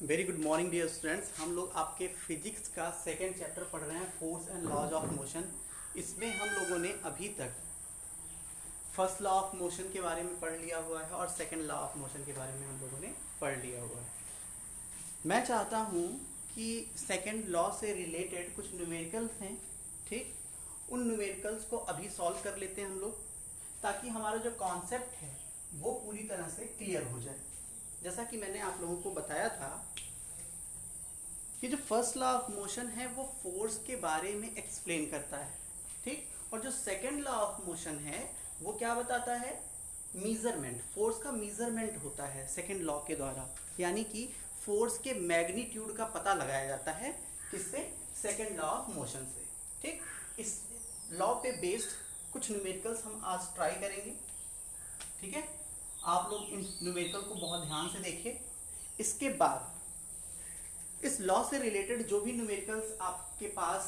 Very good morning dear students. हम लोग आपके फिजिक्स का सेकेंड चैप्टर पढ़ रहे हैं, force and laws of motion. इसमें हम लोगों ने अभी तक फर्स्ट लॉ ऑफ मोशन के बारे में पढ़ लिया हुआ है और सेकेंड लॉ ऑफ मोशन के बारे में हम लोगों ने पढ़ लिया हुआ है। मैं चाहता हूँ कि सेकेंड लॉ से रिलेटेड कुछ न्यूमेरिकल्स हैं, ठीक, उन न्यूमेरिकल्स को अभी सॉल्व कर लेते हैं हम लोग, ताकि हमारा जो कॉन्सेप्ट है वो पूरी तरह से क्लियर हो जाए। जैसा कि मैंने आप लोगों को बताया था कि जो फर्स्ट लॉ ऑफ मोशन है वो फोर्स के बारे में एक्सप्लेन करता है, ठीक, और जो सेकेंड लॉ ऑफ मोशन है वो क्या बताता है, मीजरमेंट, फोर्स का मीजरमेंट होता है सेकेंड लॉ के द्वारा, यानी कि फोर्स के मैग्नीट्यूड का पता लगाया जाता है किससे, सेकेंड लॉ ऑफ मोशन से, ठीक। इस लॉ पे बेस्ड कुछ न्यूमेरिकल्स हम आज ट्राई करेंगे, ठीक है। आप लोग इन न्यूमेरिकल को बहुत ध्यान से देखिए। इसके बाद इस लॉ से रिलेटेड जो भी न्यूमेरिकल्स आपके पास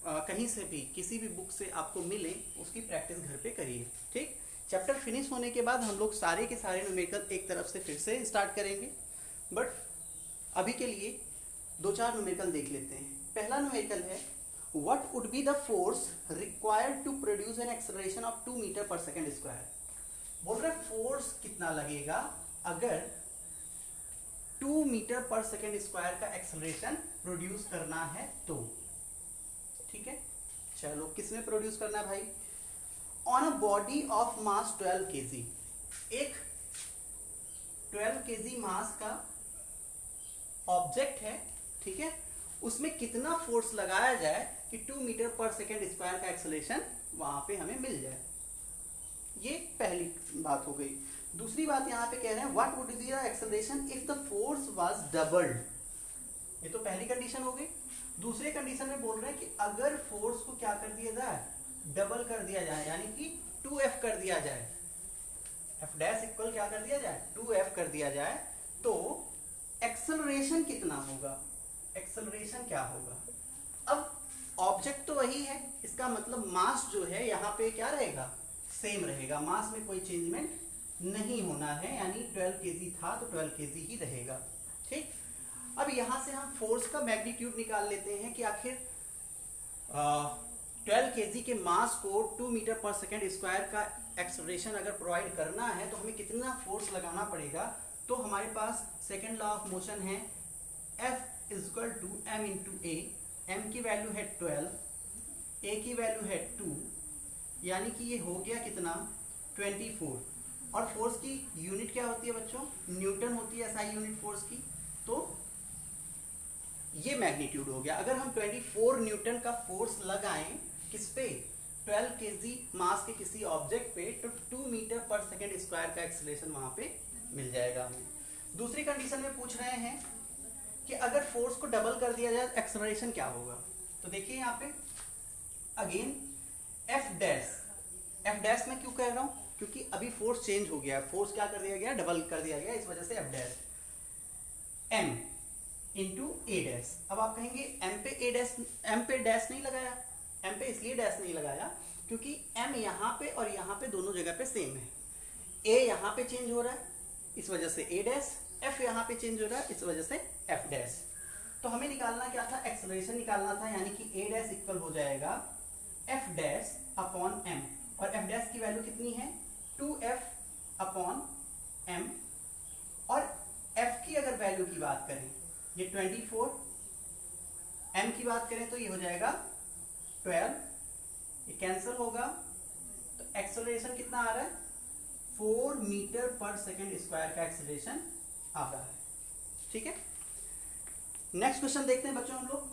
कहीं से भी किसी भी बुक से आपको मिले उसकी प्रैक्टिस घर पे करिए, ठीक। चैप्टर फिनिश होने के बाद हम लोग सारे के सारे न्यूमेरिकल एक तरफ से फिर से स्टार्ट करेंगे, बट अभी के लिए दो चार न्यूमेरिकल देख लेते हैं। पहला न्यूमेरिकल है, what would be the force required to produce an acceleration of 2 metre पर सेकेंड स्क्वायर। बोल रहे फोर्स कितना लगेगा अगर 2 मीटर पर सेकेंड स्क्वायर का एक्सेलरेशन प्रोड्यूस करना है तो, ठीक है। चलो, किसमें प्रोड्यूस करना है भाई, on a body of mass 12 KG, एक 12 केजी मास का ऑब्जेक्ट है, ठीक है, उसमें कितना फोर्स लगाया जाए कि 2 मीटर पर सेकेंड स्क्वायर का एक्सेलरेशन वहां पे हमें मिल जाए। ये पहली बात हो गई। दूसरी बात यहाँ पे कह रहे हैं, what would be the acceleration if the force was doubled. ये तो पहली कंडीशन हो गई। दूसरे कंडीशन में बोल रहे हैं कि अगर फोर्स को क्या कर दिया जाए, डबल कर दिया जाए, यानी कि 2F कर दिया जाए, F डैश इक्वल क्या कर दिया जाए, 2F कर दिया जाए, तो एक्सेलरेशन कितना होगा, एक्सेलरेशन क्या होगा। अब ऑब्जेक्ट तो वही है, इसका मतलब मास जो है यहाँ पे क्या रहेगा, सेम रहेगा, मास में कोई चेंजमेंट नहीं होना है, यानी 12 केजी था तो 12 केजी ही रहेगा, ठीक। अब यहां से हम फोर्स का मैग्नीट्यूड निकाल लेते हैं कि आखिर 12 केजी के मास को 2 मीटर पर सेकेंड स्क्वायर का एक्सेलरेशन अगर प्रोवाइड करना है तो हमें कितना फोर्स लगाना पड़ेगा। तो हमारे पास सेकेंड लॉ ऑफ मोशन है, F equal to m into A, m की वैल्यू है 12, a की वैल्यू है 2, यानी कि ये हो गया कितना, 24। और फोर्स की यूनिट क्या होती है बच्चों, न्यूटन होती है SI यूनिट फोर्स की। तो ये मैग्नीट्यूड हो गया। अगर हम 24 न्यूटन का फोर्स लगाएं किस पे, 12 केजी मास के किसी ऑब्जेक्ट पे, तो 2 मीटर पर सेकेंड स्क्वायर का एक्सेलरेशन वहां पे मिल जाएगा हमें। दूसरी कंडीशन में पूछ रहे हैं कि अगर फोर्स को डबल कर दिया जाए एक्सेलरेशन क्या होगा। तो देखिए यहाँ पे अगेन F डैश में क्यों कह रहा हूं, क्योंकि अभी फोर्स चेंज हो गया है, फोर्स क्या कर दिया गया, डबल कर दिया गया, इस वजह से F डैश, M इंटू ए डैश। अब आप कहेंगे M पे डैश नहीं लगाया, M पे इसलिए डैश नहीं लगाया क्योंकि M यहाँ पे और यहाँ पे दोनों जगह पे सेम है। A यहाँ पे चेंज हो रहा है इस वजह से A डैश, F यहाँ पे चेंज हो रहा है इस वजह से F डैश। तो हमें निकालना क्या था, एक्सेलरेशन निकालना था, यानी कि A डैश इक्वल हो जाएगा F डैश अपॉन M, और F डैश की वैल्यू कितनी है, 2F अपॉन M, और F की अगर वैल्यू की बात करें ये 24, M की बात करें तो ये हो जाएगा 12, ये कैंसिल होगा, तो एक्सेलरेशन कितना आ रहा है, 4 मीटर पर सेकेंड स्क्वायर का एक्सेलरेशन आ रहा है, ठीक है। नेक्स्ट क्वेश्चन देखते हैं बच्चों हम लोग।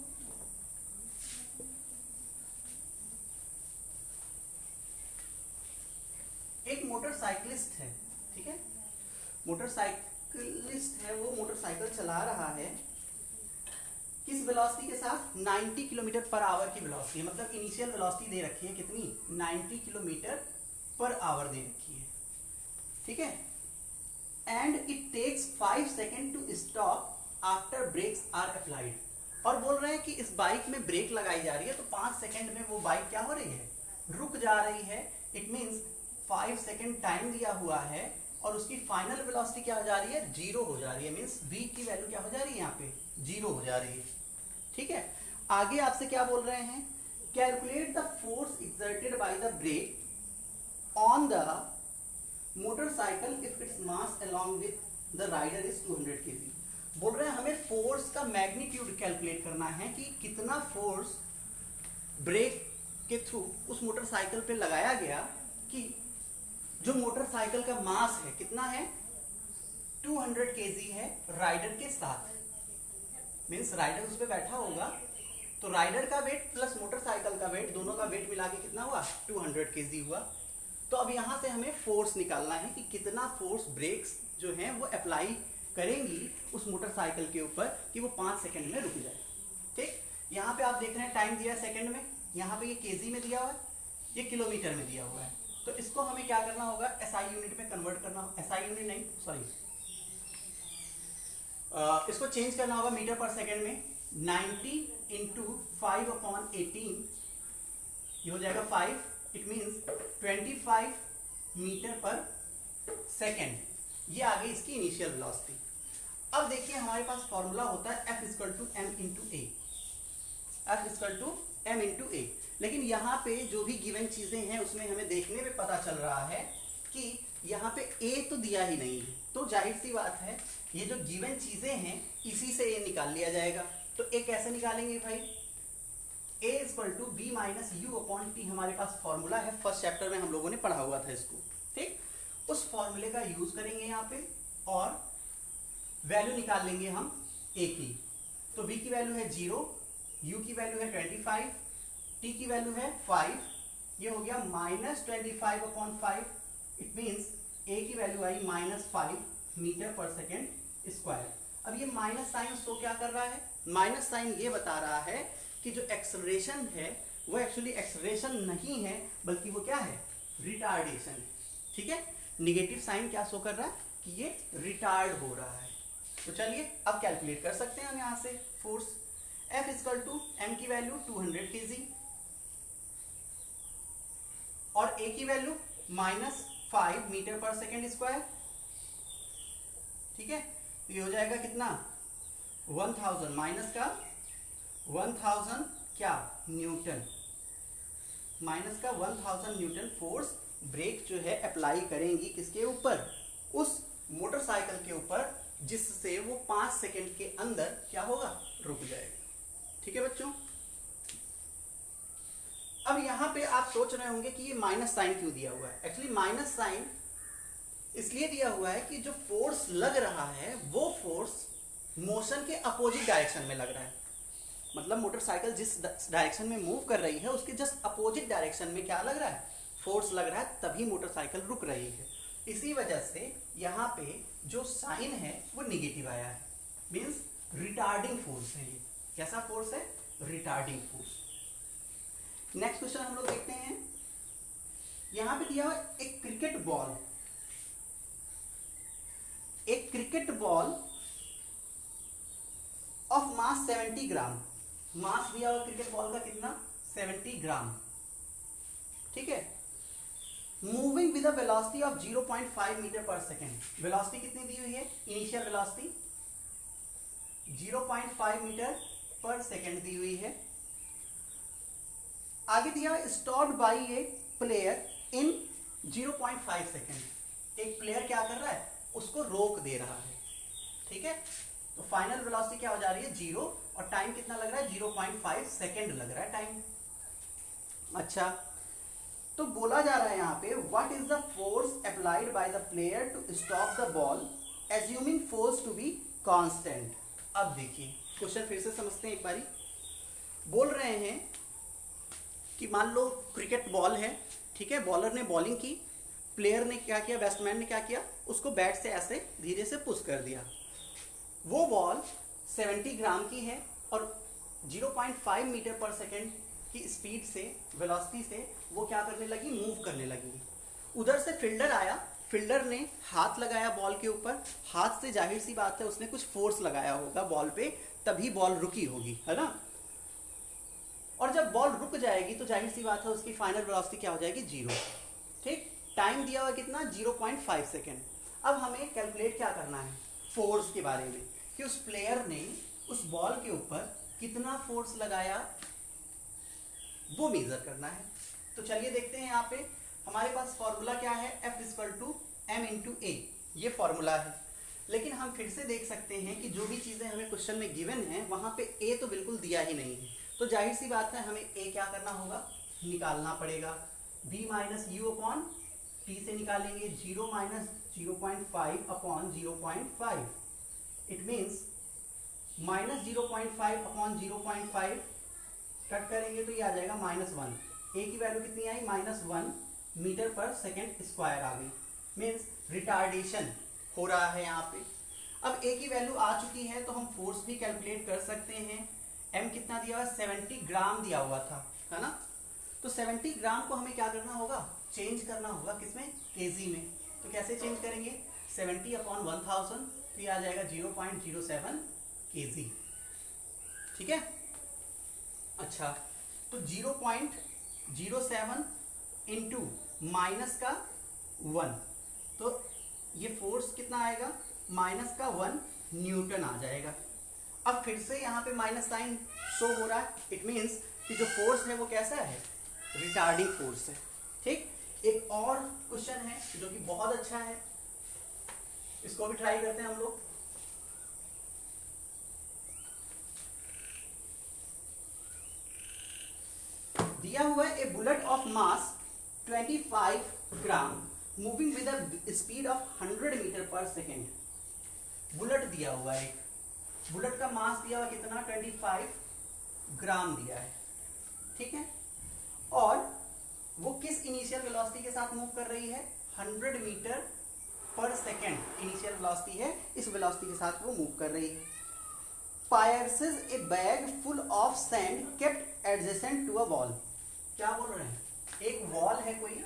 एक मोटरसाइकिलिस्ट है, ठीक है, मोटरसाइकिलिस्ट है, वो मोटरसाइकिल चला रहा है किस वेलोसिटी के साथ, 90 किलोमीटर पर आवर की वेलोसिटी, मतलब इनिशियल वेलोसिटी दे रखी है कितनी, 90 किलोमीटर पर आवर दे रखी है, ठीक है। And it takes 5 second to stop after brakes are applied, और बोल रहे हैं कि इस बाइक में ब्रेक लगाई जा रही है तो 5 सेकेंड में वो बाइक क्या हो रही है, रुक जा रही है। इट मीन्स 5 सेकेंड टाइम दिया हुआ है, और उसकी फाइनल वेलोसिटी क्या हो जा रही है, जीरो हो जा रही है, मींस v की वैल्यू क्या हो जा रही है, यहाँ पे जीरो हो जा रही है। ठीक है, आगे आपसे क्या बोल रहे हैं, calculate the force exerted by the brake on the motorcycle if its mass along with the rider is 200 kg। बोल रहे हैं हमें फोर्स का मैग्नीट्यूड कैलकुलेट करना है कि कितना फोर्स ब्रेक के थ्रू उस मोटरसाइकिल पे लगाया गया कि जो मोटरसाइकिल का मास है कितना है, 200 kg है राइडर के साथ, मीन्स राइडर उस पर बैठा होगा तो राइडर का वेट प्लस मोटरसाइकिल का वेट, दोनों का वेट मिला के कितना हुआ, 200 kg हुआ। तो अब यहां से हमें फोर्स निकालना है कि कितना फोर्स ब्रेक्स जो हैं वो अप्लाई करेंगी उस मोटरसाइकिल के ऊपर कि वो 5 सेकंड में रुक जाए। ठीक, यहाँ पे आप देख रहे हैं टाइम दिया है सेकंड में, यहाँ पे ये केजी में दिया हुआ है, ये किलोमीटर में दिया हुआ है। तो इसको हमें क्या करना होगा, एसआई यूनिट में कन्वर्ट करना, एसआई यूनिट नहीं सॉरी, इसको चेंज करना होगा मीटर पर सेकंड में। 90 इंटू 5/18 ये हो जाएगा 5, इट मीन्स 25 मीटर पर सेकेंड, ये आ गई इसकी इनिशियल वेलोसिटी। अब देखिए हमारे पास फॉर्मूला होता है F equal to M into A, F equal to M into A, लेकिन यहाँ पे जो भी गिवन चीजें हैं उसमें हमें देखने में पता चल रहा है कि यहाँ पे ए तो दिया ही नहीं है, तो जाहिर सी बात है ये जो गिवन चीजें हैं इसी से ए निकाल लिया जाएगा। तो ए कैसे निकालेंगे भाई, A equal to V minus U upon T हमारे पास फॉर्मूला है, फर्स्ट चैप्टर में हम लोगों ने पढ़ा हुआ था इसको। ठीक, उस फॉर्मूले का यूज करेंगे यहाँ पे और वैल्यू निकाल लेंगे हम ए की। तो बी की वैल्यू है 0, यू की वैल्यू है 25, टी की वैल्यू है 5, ये हो गया -25/5, इट मीन्स ए की वैल्यू आई -5 मीटर पर सेकेंड स्क्वायर। अब ये माइनस साइन शो क्या कर रहा है, माइनस साइन ये बता रहा है कि जो एक्सेलरेशन है वो एक्चुअली एक्सेलरेशन नहीं है बल्कि वो क्या है, रिटार्डेशन है। ठीक है, निगेटिव साइन क्या शो कर रहा है कि ये रिटार्ड हो रहा है। तो चलिए अब कैलकुलेट कर सकते हैं हम यहाँ से force. F equal to M की वैल्यू 200 kg और A की वैल्यू -5 मीटर पर सेकेंड स्क्वायर। ठीक है, तो ये हो जाएगा कितना, 1000 माइनस का 1000 क्या न्यूटन, माइनस का 1000 न्यूटन फोर्स ब्रेक जो है अप्लाई करेंगी किसके ऊपर, उस मोटरसाइकिल के ऊपर, जिससे वो 5 सेकंड के अंदर क्या होगा, रुक जाएगा। ठीक है बच्चों, अब यहां पे आप सोच रहे होंगे कि ये माइनस साइन क्यों दिया हुआ है। एक्चुअली माइनस साइन इसलिए दिया हुआ है कि जो फोर्स लग रहा है वो फोर्स मोशन के अपोजिट डायरेक्शन में लग रहा है, मतलब मोटरसाइकिल जिस डायरेक्शन में मूव कर रही है उसके जस्ट अपोजिट डायरेक्शन में क्या लग रहा है, फोर्स लग रहा है, तभी मोटरसाइकिल रुक रही है। इसी वजह से यहाँ पे जो साइन है वो निगेटिव आया है, मीन्स रिटार्डिंग फोर्स है। ये कैसा फोर्स है, रिटार्डिंग फोर्स। नेक्स्ट क्वेश्चन हम लोग देखते हैं, यहां पे दिया हुआ एक क्रिकेट बॉल, एक क्रिकेट बॉल ऑफ मास 70 ग्राम, मास दिया हुआ क्रिकेट बॉल का कितना, 70 ग्राम। ठीक है, moving with a velocity of 0.5 metre पर सेकेंड। वेलोसिटी कितनी दी हुई है, इनिशियल वेलोसिटी 0.5 मीटर पर सेकेंड दी हुई है। आगे दिया stopped by a player in 0.5 second. एक प्लेयर क्या कर रहा है, उसको रोक दे रहा है। ठीक है, तो फाइनल वेलोसिटी क्या हो जा रही है, 0, और टाइम कितना लग रहा है, 0.5 सेकेंड लग रहा है टाइम। अच्छा, तो बोला जा रहा है यहाँ पे what is the force applied by the player to stop the ball assuming force to be constant. अब देखिए क्वेश्चन फिर से समझते हैं एक बारी। बोल रहे हैं कि मान लो क्रिकेट बॉल है, ठीक है, बॉलर ने बॉलिंग की, प्लेयर ने क्या किया, बैट्समैन ने क्या किया, उसको बैट से ऐसे धीरे से पुश कर दिया। वो बॉल 70 ग्राम की है और 0.5 मीटर पर सेकेंड की स्पीड से, वेलोसिटी से वो क्या करने लगी, मूव करने लगी। उधर से फील्डर आया, फील्डर ने हाथ लगाया बॉल के ऊपर, हाथ से जाहिर सी बात है उसने कुछ फोर्स लगाया होगा बॉल पे, तभी बॉल रुकी होगी, है ना। और जब बॉल रुक जाएगी तो जाहिर सी बात है उसकी फाइनल वेलोसिटी क्या हो जाएगी, 0। ठीक, टाइम दिया हुआ कितना, 0.5 सेकेंड। अब हमें कैलकुलेट क्या करना है, फोर्स के बारे में, कि उस प्लेयर ने उस बॉल के ऊपर कितना फोर्स लगाया वो मेजर करना है। तो चलिए देखते हैं, यहाँ पे हमारे पास फॉर्मूला क्या है, F equal to M into A, ये फॉर्मूला है। लेकिन हम फिर से देख सकते हैं कि जो भी चीज़ें हमें क्वेश्चन में गिवन है वहाँ पे ए तो बिल्कुल दिया ही नहीं है, तो जाहिर सी बात है हमें ए क्या करना होगा, निकालना पड़ेगा। v minus U upon T से निकालेंगे 0 minus 0.5 upon 0.5, it means minus 0.5 upon 0.5 cut करेंगे तो ये आ जाएगा -1। ए की वैल्यू कितनी आई, -1 मीटर पर सेकेंड स्क्वायर आ गई, मीन्स रिटार्डेशन हो रहा है यहाँ पे। अब ए की वैल्यू आ चुकी है तो हम फोर्स भी कैलकुलेट कर सकते हैं। एम कितना दिया हुआ, 70 ग्राम दिया हुआ था, है ना। तो 70 ग्राम को हमें क्या करना होगा, चेंज करना होगा किसमें, केजी में। तो कैसे चेंज करेंगे, 70 अपॉन 1000, तो ये आ जाएगा 0.07 केजी, ठीक है। अच्छा, तो 0.07 इंटू माइनस का 1, तो ये फोर्स कितना आएगा, माइनस का 1 न्यूटन आ जाएगा। अब फिर से यहाँ पे माइनस साइन शो हो रहा है, इट मीन्स कि जो फोर्स है वो कैसा है, रिटार्डिंग फोर्स है, ठीक। एक और क्वेश्चन है जो कि बहुत अच्छा है, इसको भी ट्राई करते हैं हम लोग। दिया हुआ है, A bullet of mass 25 gram moving with a speed of 100 metre पर सेकेंड। बुलेट दिया हुआ है, बुलेट का मास दिया हुआ कितना, 25 ग्राम दिया है, ठीक है। और वो किस इनिशियल वेलोसिटी के साथ मूव कर रही है, 100 मीटर पर सेकेंड इनिशियल वेलोसिटी है, इस वेलोसिटी के साथ वो मूव कर रही है। Pierces a bag full of sand kept adjacent to a wall. क्या बोल रहे हैं, एक वॉल है, कोई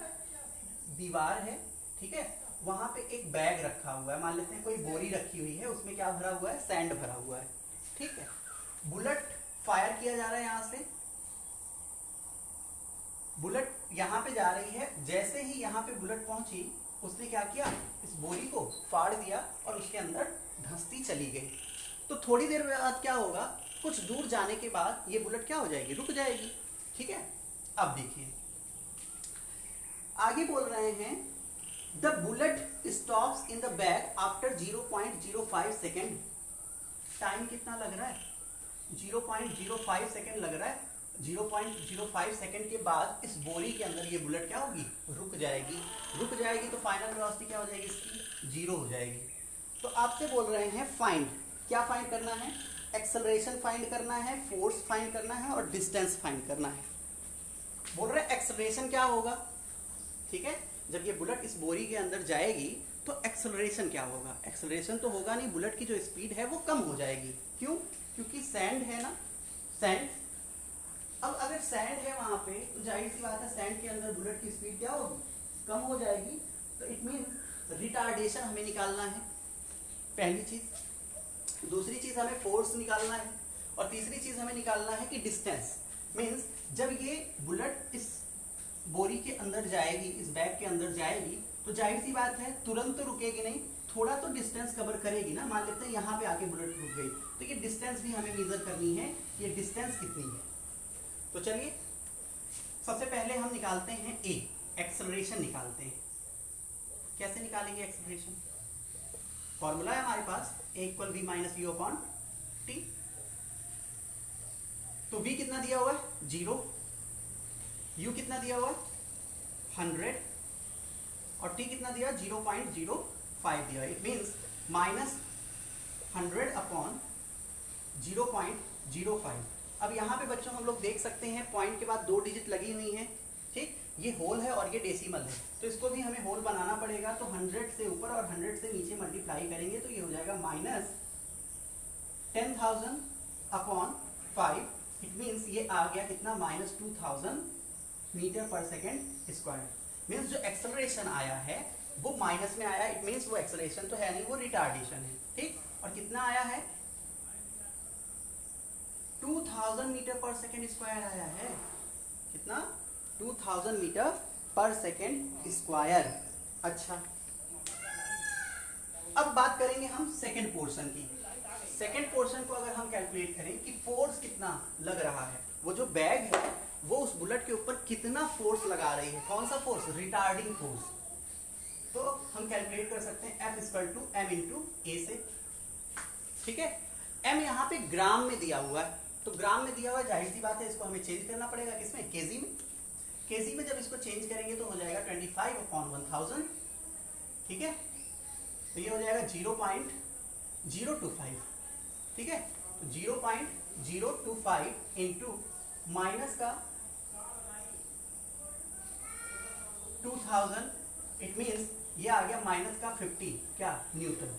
दीवार है, ठीक है, वहां पे एक बैग रखा हुआ है, मान लेते हैं कोई बोरी रखी हुई है, उसमें क्या भरा हुआ है, सैंड भरा हुआ है, ठीक है। बुलेट फायर किया जा रहा है, यहां से बुलेट यहां पे जा रही है, जैसे ही यहां पे बुलेट पहुंची उसने क्या किया, इस बोरी को फाड़ दिया और उसके अंदर धंसती चली गई। तो थोड़ी देर बाद क्या होगा, कुछ दूर जाने के बाद ये बुलेट क्या हो जाएगी, रुक जाएगी, ठीक है। अब देखिए आगे बोल रहे हैं, the bullet stops in the bag after 0.05 second. Time कितना लग रहा है, 0.05 सेकेंड लग रहा है। 0.05 सेकेंड के बाद इस बोरी के अंदर ये बुलेट क्या होगी, रुक जाएगी। रुक जाएगी तो फाइनल वेलोसिटी क्या हो जाएगी, इसकी 0 हो जाएगी। तो आपसे बोल रहे हैं फाइंड, क्या फाइंड करना है, एक्सेलरेशन फाइंड करना है, फोर्स फाइंड करना है और डिस्टेंस फाइंड करना है। बोल रहे हैं एक्सेलरेशन क्या होगा, ठीक है, जब ये बुलेट इस बोरी के अंदर जाएगी तो एक्सेलरेशन क्या होगा, एक्सेलरेशन तो होगा नहीं, बुलेट की जो स्पीड है वो कम हो जाएगी। क्यों, क्योंकि सैंड है ना, सैंड। अब अगर सैंड है वहां पे तो जाहिर सी बात है सैंड के अंदर बुलेट की स्पीड क्या होगी, कम हो जाएगी। तो इट मीन रिटार्डेशन हमें निकालना है, पहली चीज। दूसरी चीज हमें फोर्स निकालना है और तीसरी चीज हमें निकालना है कि डिस्टेंस। मीन्स जब ये बुलेट इस बोरी के अंदर जाएगी, इस बैग के अंदर जाएगी, तो जाहिर सी बात है तुरंत तो रुकेगी नहीं, थोड़ा तो डिस्टेंस कवर करेगी ना। मान लेते हैं यहाँ पे आके बुलेट रुक गई, तो ये डिस्टेंस भी हमें मेजर करनी है, ये डिस्टेंस कितनी है। तो चलिए सबसे पहले हम निकालते हैं ए, एक्सेलरेशन निकालते हैं। कैसे निकालेंगे एक्सेलरेशन, फॉर्मूला है हमारे पास, A equal V minus U upon T. तो v कितना दिया हुआ है, 0, u कितना दिया हुआ है 100 और t कितना दिया 0.05 दिया। It means -100 upon 0.05। अब यहाँ पे बच्चों हम लोग देख सकते हैं पॉइंट के बाद 2 डिजिट लगी हुई हैं, ठीक, ये होल है और ये डेसिमल है, तो इसको भी हमें होल बनाना पड़ेगा। तो 100 से ऊपर और 100 से नीचे मल्टीप्लाई करेंगे तो ये हो जाएगा -10,000 अपॉन 5। इट मीन्स ये आ गया कितना, -2000 मीटर पर सेकेंड स्क्वायर। मीन्स जो एक्सेलरेशन आया है वो माइनस में आया, इट मीन्स वो एक्सेलरेशन तो है नहीं, वो रिटार्डेशन है, ठीक। और कितना आया है, 2000 मीटर पर सेकेंड स्क्वायर आया है। कितना, 2000 मीटर पर सेकेंड स्क्वायर। अच्छा अब बात करेंगे हम सेकंड पोर्शन की। सेकंड पोर्शन को अगर हम कैलकुलेट करें कि फोर्स कितना लग रहा है, वो जो बैग है वो उस बुलेट के ऊपर कितना फोर्स लगा रही है, कौन सा फोर्स, रिटार्डिंग फोर्स। तो हम कैलकुलेट कर सकते हैं F equal to M into A से। ठीक है, m यहाँ पे ग्राम में दिया हुआ है, तो ग्राम में दिया हुआ है, जाहिर सी बात है इसको हमें चेंज करना पड़ेगा किसमें, केजी में। केजी में जब इसको चेंज करेंगे तो हो जाएगा 25/1000। ठीक है, तो ये हो जाएगा 0.025। ठीक है, तो 0.025 इंटू माइनस का 2000, इट मीन्स ये आ गया माइनस का 50 क्या न्यूटन।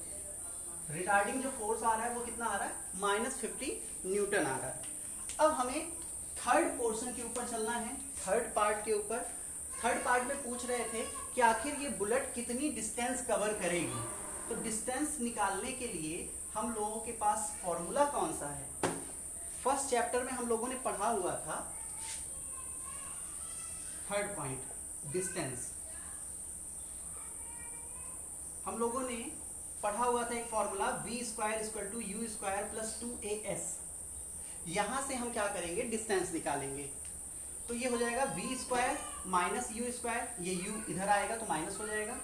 रिटार्डिंग जो फोर्स आ रहा है वो कितना आ रहा है, -50 न्यूटन आ रहा है। अब हमें थर्ड पोर्शन के ऊपर चलना है, थर्ड पार्ट के ऊपर। थर्ड पार्ट में पूछ रहे थे कि आखिर ये बुलेट कितनी डिस्टेंस कवर करेगी। तो डिस्टेंस निकालने के लिए हम लोगों के पास फॉर्मूला कौन सा है, फर्स्ट चैप्टर में हम लोगों ने पढ़ा हुआ था। थर्ड पॉइंट, डिस्टेंस, हम लोगों ने पढ़ा हुआ था एक फॉर्मूला v² = u² + 2as। यहां से हम क्या करेंगे, डिस्टेंस निकालेंगे। तो ये हो जाएगा v² - u², ये u इधर आएगा तो माइनस हो जाएगा,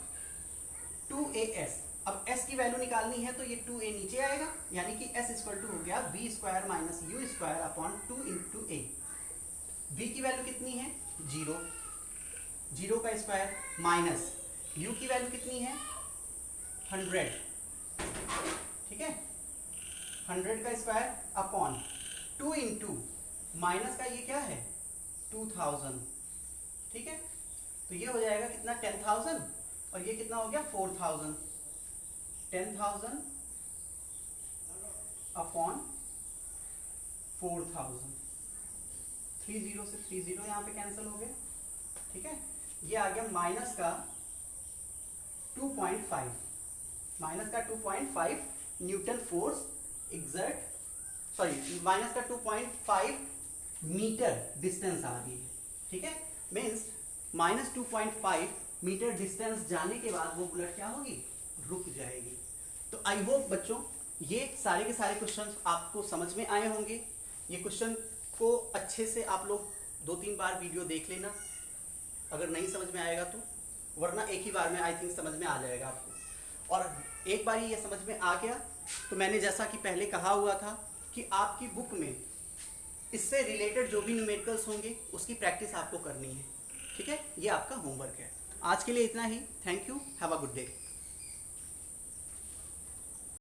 2as। अब s की वैल्यू निकालनी है तो ये 2a नीचे आएगा, यानी कि s इक्वल टू हो गया v² - u² / 2 × a। v की वैल्यू कितनी है, 0, 0 का स्क्वायर, माइनस u की वैल्यू कितनी है, 100। ठीक है, 100 का स्क्वायर अपॉन 2 इंटू माइनस का ये क्या है, 2000। ठीक है, तो ये हो जाएगा कितना, 10,000, और ये कितना हो गया, 4000। 10,000 अपॉन 4000, 30 से 30 यहाँ पे कैंसिल हो गया। ठीक है, ये आ गया माइनस का 2.5, माइनस का 2.5 Newton force exert, sorry minus का 2.5 मीटर डिस्टेंस आ रही है। ठीक है, मीन्स -2.5 मीटर डिस्टेंस जाने के बाद वो बुलेट क्या होगी, रुक जाएगी। तो आई होप बच्चों ये सारे के सारे क्वेश्चन आपको समझ में आए होंगे। ये क्वेश्चन को अच्छे से आप लोग 2-3 बार वीडियो देख लेना, अगर नहीं समझ में आएगा तो, वरना एक ही बार में आई थिंक समझ में आ जाएगा आपको। और एक बार ये समझ में आ गया तो मैंने जैसा कि पहले कहा हुआ था कि आपकी बुक में इससे रिलेटेड जो भी न्यूमेरिकल्स होंगे उसकी प्रैक्टिस आपको करनी है। ठीक है, ये आपका होमवर्क है। आज के लिए इतना ही। Thank you, have a good day.